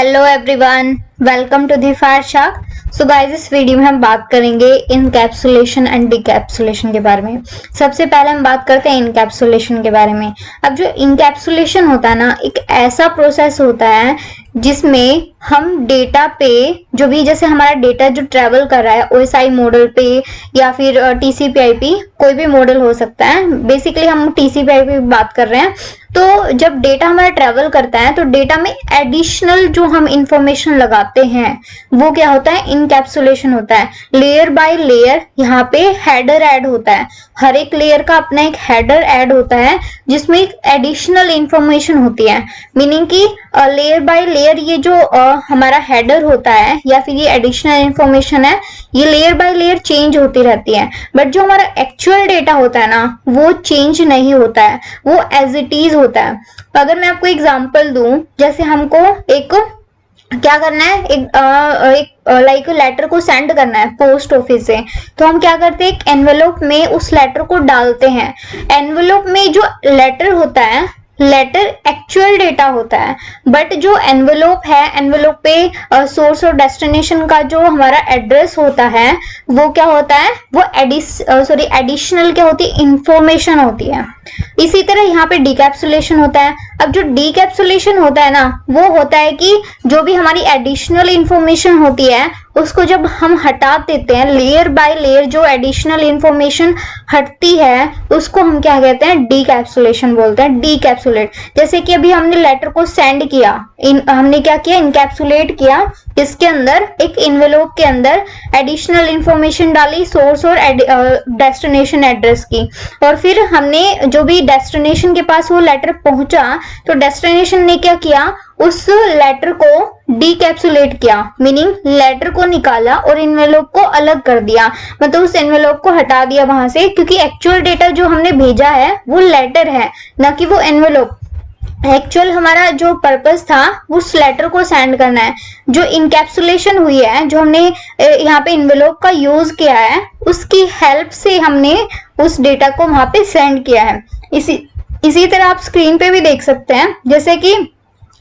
Hello everyone, welcome to the fire shark. So guys, इस video में हम बात करेंगे इनकैप्सुलेशन एंड डिकैप्सुलेशन के बारे में। सबसे पहले हम बात करते हैं इनकैप्सुलेशन के बारे में। अब जो इनकैप्सुलेशन होता है ना, एक ऐसा प्रोसेस होता है जिसमें हम डेटा पे जो भी, जैसे हमारा डेटा जो ट्रेवल कर रहा है ओएसआई मॉडल पे या फिर टीसीपी/आईपी, कोई भी मॉडल हो सकता है। बेसिकली हम टीसीपी/आईपी बात कर रहे हैं। तो जब डेटा हमारा ट्रेवल करता है तो डेटा में एडिशनल जो हम इंफॉर्मेशन लगाते हैं वो क्या होता है, इनकैप्सुलेशन होता है। लेयर बाय लेयर यहाँ पे हेडर ऐड होता है। हर एक लेयर का अपना एक हेडर ऐड होता है जिसमें एक एडिशनल इंफॉर्मेशन होती है। मीनिंग कि लेयर बाय लेयर ये जो हमारा हेडर होता है या फिर ये एडिशनल इंफॉर्मेशन है, ये लेयर बाय लेयर चेंज होती रहती है। बट जो हमारा एक्चुअल डेटा होता है ना, वो चेंज नहीं होता है, वो एज इट इज होता है। तो अगर मैं आपको एग्जांपल दूं, जैसे हमको एक क्या करना है, एक लेटर को सेंड करना है पोस्ट ऑफिस से, तो हम क्या करते हैं, एक एनवेलप में उस लेटर को डालते हैं। एनवेलप में जो लेटर होता है, लेटर एक्चुअल डेटा होता है, बट जो एनवेलप है, एनवेलप पे सोर्स और डेस्टिनेशन का जो हमारा एड्रेस होता है वो क्या होता है, वो एडिशनल क्या होती है, इंफॉर्मेशन होती है। इसी तरह यहाँ पे डिकैप्सुलेशन होता है। अब जो डिकैप्सुलेशन होता है ना, वो होता है कि जो भी हमारी एडिशनल इंफॉर्मेशन होती है उसको जब हम हटा देते हैं, लेयर बाय लेयर जो एडिशनल इंफॉर्मेशन हटती है उसको हम क्या कहते हैं, डिकैप्सुलेशन बोलते हैं, डिकैप्सुलेट। जैसे कि अभी हमने लेटर को सेंड किया, हमने क्या किया, इनकैप्सुलेट किया। इसके अंदर एक इन्वेलप के अंदर एडिशनल इंफॉर्मेशन डाली, सोर्स और डेस्टिनेशन एड्रेस की, और फिर हमने जो भी डेस्टिनेशन के पास वो लेटर पहुंचा तो डेस्टिनेशन ने क्या किया, उस लेटर को डिकैप्सुलेट किया। मीनिंग लेटर को निकाला और एनवेलप को अलग कर दिया, मतलब उस एनवेलप को हटा दिया वहां से, क्योंकि एक्चुअल डेटा जो हमने भेजा है वो लेटर है, ना कि वो एनवेलप। एक्चुअल हमारा जो पर्पस था उस लेटर को सेंड करना है। जो इनकैप्सुलेशन हुई है, जो हमने यहाँ पे एनवेलप का यूज किया है, उसकी हेल्प से हमने उस डेटा को वहां पे सेंड किया है। इसी तरह आप स्क्रीन पे भी देख सकते हैं, जैसे कि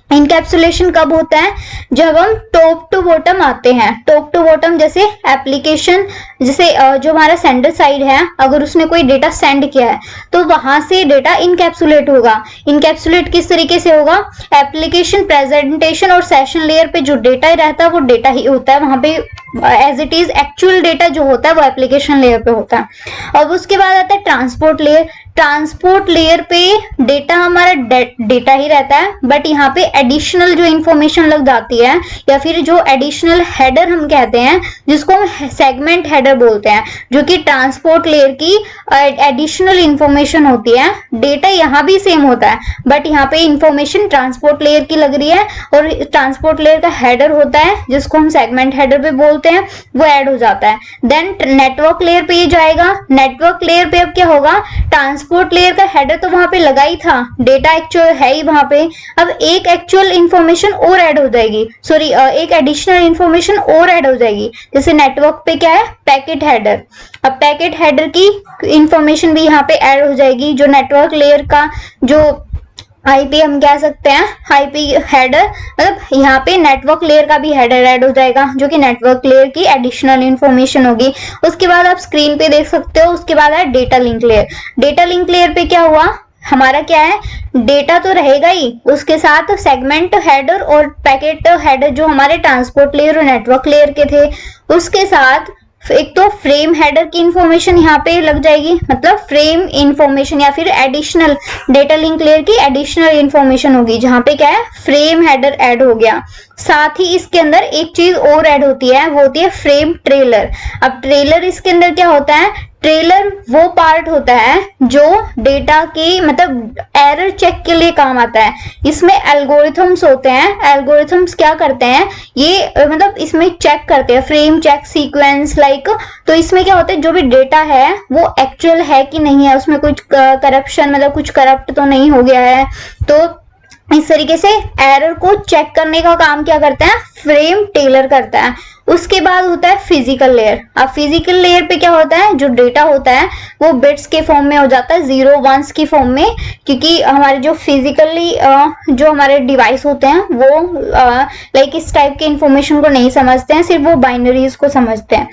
इनकैप्सुलेशन कब होता है, जब हम टॉप टू बॉटम आते हैं। टॉप टू बॉटम जैसे एप्लीकेशन, जैसे जो हमारा सेंडर साइड है, अगर उसने कोई डेटा सेंड किया है तो वहां से डेटा इनकैप्सुलेट होगा। इनकैप्सुलेट किस तरीके से होगा, एप्लीकेशन, प्रेजेंटेशन और सेशन लेयर पे जो डेटा रहता है वो डेटा ही होता है, वहां पे as it is actual data जो होता है वो एप्लीकेशन लेयर पे होता है। अब उसके बाद आता है ट्रांसपोर्ट लेयर। ट्रांसपोर्ट लेयर पे डेटा हमारा डेटा ही रहता है, बट यहाँ पे एडिशनल जो इंफॉर्मेशन लग जाती है या फिर जो एडिशनल हेडर हम कहते हैं, जिसको हम सेगमेंट हेडर बोलते हैं, जो कि ट्रांसपोर्ट लेयर की एडिशनल इंफॉर्मेशन होती है। डेटा यहाँ भी सेम होता है, बट यहाँ पे इंफॉर्मेशन ट्रांसपोर्ट लेयर की लग रही है, और ट्रांसपोर्ट लेयर का हेडर होता है जिसको हम सेगमेंट हेडर पे बोलते हैं, वो ऐड हो जाता है। देन नेटवर्क लेयर पे ये जाएगा। नेटवर्क लेयर पे अब क्या होगा, ट्रांसपोर्ट लेयर का हेडर तो वहां पे लगा ही था, डेटा एक्चुअल है ही वहां पे। अब एक एक्चुअल इंफॉर्मेशन और ऐड हो जाएगी, एक एडिशनल इंफॉर्मेशन और ऐड हो जाएगी। जैसे नेटवर्क पे क्या है, पैकेट हेडर। अब पैकेट हेडर की इंफॉर्मेशन भी यहाँ पे ऐड हो जाएगी। जो नेटवर्क लेयर का जो आईपी हम कह सकते हैं, आईपी हेडर, मतलब यहाँ पे नेटवर्क लेयर का भी हेडर ऐड हो जाएगा, जो कि नेटवर्क लेयर की एडिशनल इंफॉर्मेशन होगी। उसके बाद आप स्क्रीन पे देख सकते हो, उसके बाद है data link layer. Data link layer पे क्या हुआ, हमारा क्या है, डेटा तो रहेगा ही, उसके साथ सेगमेंट हेडर और पैकेट हेडर जो हमारे ट्रांसपोर्ट लेयर और नेटवर्क लेयर के थे, उसके साथ एक तो फ्रेम हेडर की इंफॉर्मेशन यहाँ पे लग जाएगी, मतलब फ्रेम इंफॉर्मेशन या फिर एडिशनल डेटा लिंक लेयर की एडिशनल इंफॉर्मेशन होगी, जहां पे क्या है, फ्रेम हेडर ऐड हो गया। साथ ही इसके अंदर एक चीज और ऐड होती है, वो होती है फ्रेम ट्रेलर। अब ट्रेलर इसके अंदर क्या होता है, ट्रेलर वो पार्ट होता है जो डेटा की मतलब एरर चेक के लिए काम आता है। इसमें एल्गोरिथम्स होते हैं। एल्गोरिथम्स क्या करते हैं, ये मतलब इसमें चेक करते हैं, फ्रेम चेक, सीक्वेंस लाइक। तो इसमें क्या होता है, जो भी डेटा है वो एक्चुअल है कि नहीं है, उसमें कुछ करप्शन, मतलब कुछ करप्ट तो नहीं हो गया है। तो इस तरीके से एरर को चेक करने का काम क्या करता है, फ्रेम टेलर करता है। उसके बाद होता है फिजिकल लेयर। अब फिजिकल लेयर पे क्या होता है, जो डेटा होता है वो बिट्स के फॉर्म में हो जाता है, 0 1s की फॉर्म में, क्योंकि हमारे जो फिजिकली जो हमारे डिवाइस होते हैं वो लाइक इस टाइप के इंफॉर्मेशन को नहीं समझते हैं, सिर्फ वो बाइनरीज को समझते हैं।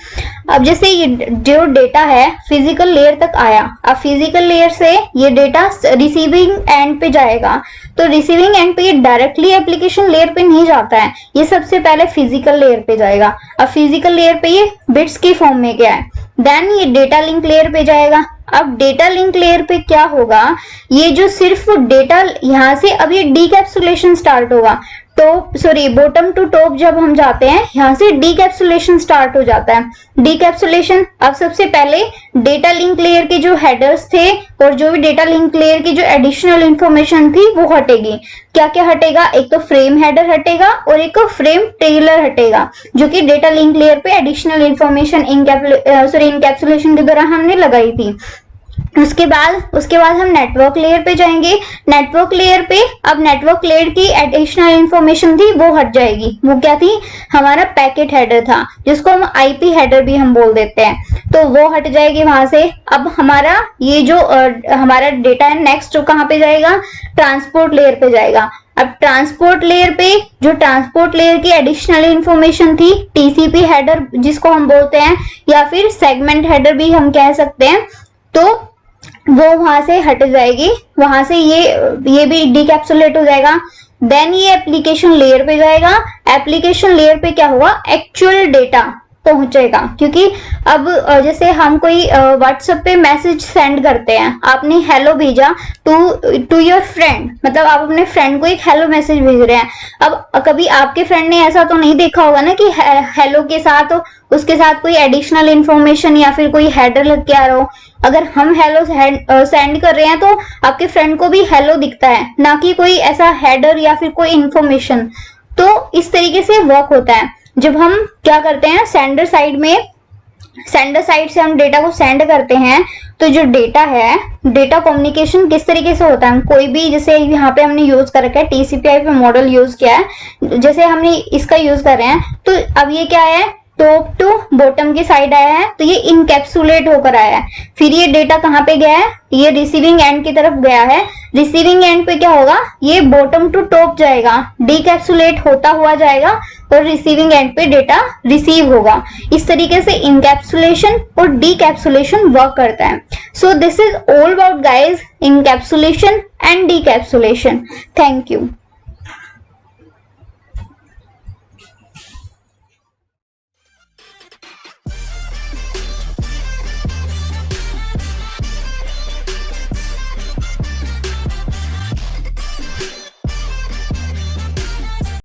अब जैसे ये जो डेटा है फिजिकल लेयर तक आया, अब फिजिकल लेयर से ये डेटा रिसीविंग एंड पे जाएगा, तो रिसीविंग एंड पे ये डायरेक्टली एप्लीकेशन लेयर पे नहीं जाता है, ये सबसे पहले फिजिकल लेयर पे जाएगा। अब फिजिकल लेयर पे ये बिट्स की फॉर्म में गया है, देन ये डेटा लिंक लेयर पे जाएगा। अब डेटा लिंक लेयर पे क्या होगा, ये जो सिर्फ डेटा यहाँ से अब ये डीकैप्सुलेशन स्टार्ट होगा, बॉटम टू टॉप जब हम जाते हैं यहाँ से डीकैप्सुलेशन स्टार्ट हो जाता है। डीकैप्सुलेशन, अब सबसे पहले डेटा लिंक लेयर के जो हेडर्स थे और जो भी डेटा लिंक लेयर की जो एडिशनल इंफॉर्मेशन थी वो हटेगी। क्या क्या हटेगा, एक तो फ्रेम हेडर हटेगा और एक फ्रेम टेलर हटेगा, जो कि डेटा लिंक लेयर पे एडिशनल इंफॉर्मेशन इनकैप्सुलेशन के दौरान हमने लगाई थी। उसके बाद हम नेटवर्क लेयर पे जाएंगे। नेटवर्क लेयर पे अब नेटवर्क लेयर की एडिशनल इंफॉर्मेशन थी वो हट जाएगी। वो क्या थी, हमारा पैकेट हेडर था, जिसको हम आईपी हेडर भी हम बोल देते हैं, तो वो हट जाएगी वहां से। अब हमारा ये जो हमारा डेटा है नेक्स्ट कहाँ पे जाएगा, ट्रांसपोर्ट लेयर पे जाएगा। अब ट्रांसपोर्ट लेयर पे जो ट्रांसपोर्ट लेयर की एडिशनल इंफॉर्मेशन थी, टीसीपी हेडर जिसको हम बोलते हैं, या फिर सेगमेंट हेडर भी हम कह सकते हैं, तो वो वहां से हट जाएगी, वहां से ये भी डीकैप्सुलेट हो जाएगा। देन ये एप्लीकेशन लेयर पे जाएगा। एप्लीकेशन लेयर पे क्या होगा, एक्चुअल डेटा पहुंचेगा, क्योंकि अब जैसे हम कोई व्हाट्सएप पे मैसेज सेंड करते हैं, आपने हेलो भेजा टू योर फ्रेंड, मतलब आप अपने फ्रेंड को एक हेलो मैसेज भेज रहे हैं। अब कभी आपके फ्रेंड ने ऐसा तो नहीं देखा होगा ना कि हेलो के साथ उसके साथ कोई एडिशनल इंफॉर्मेशन या फिर कोई हेडर लग के आ रहा हो। अगर हम हेलो सेंड कर रहे हैं तो आपके फ्रेंड को भी हेलो दिखता है, ना कि कोई ऐसा हेडर या फिर कोई इंफॉर्मेशन। तो इस तरीके से वर्क होता है। जब हम क्या करते हैं, सेंडर साइड से हम डेटा को सेंड करते हैं, तो जो डेटा है, डेटा कम्युनिकेशन किस तरीके से होता है, कोई भी जैसे यहाँ पे हमने यूज कर रखा है TCP/IP मॉडल यूज किया है, जैसे हमने इसका यूज कर रहे हैं, तो अब ये क्या है, टॉप टू बॉटम की साइड आया है, तो ये इनकैप्सुलेट होकर आया है। फिर ये डेटा कहाँ पे गया है, ये रिसीविंग एंड की तरफ गया है। रिसीविंग एंड पे क्या होगा, ये बॉटम टू टॉप जाएगा, डीकैप्सुलेट होता हुआ जाएगा और रिसीविंग एंड पे डेटा रिसीव होगा। इस तरीके से इनकैप्सुलेशन और डीकैप्सुलेशन वर्क करता है। So this is all about guys, encapsulation and decapsulation. Thank you.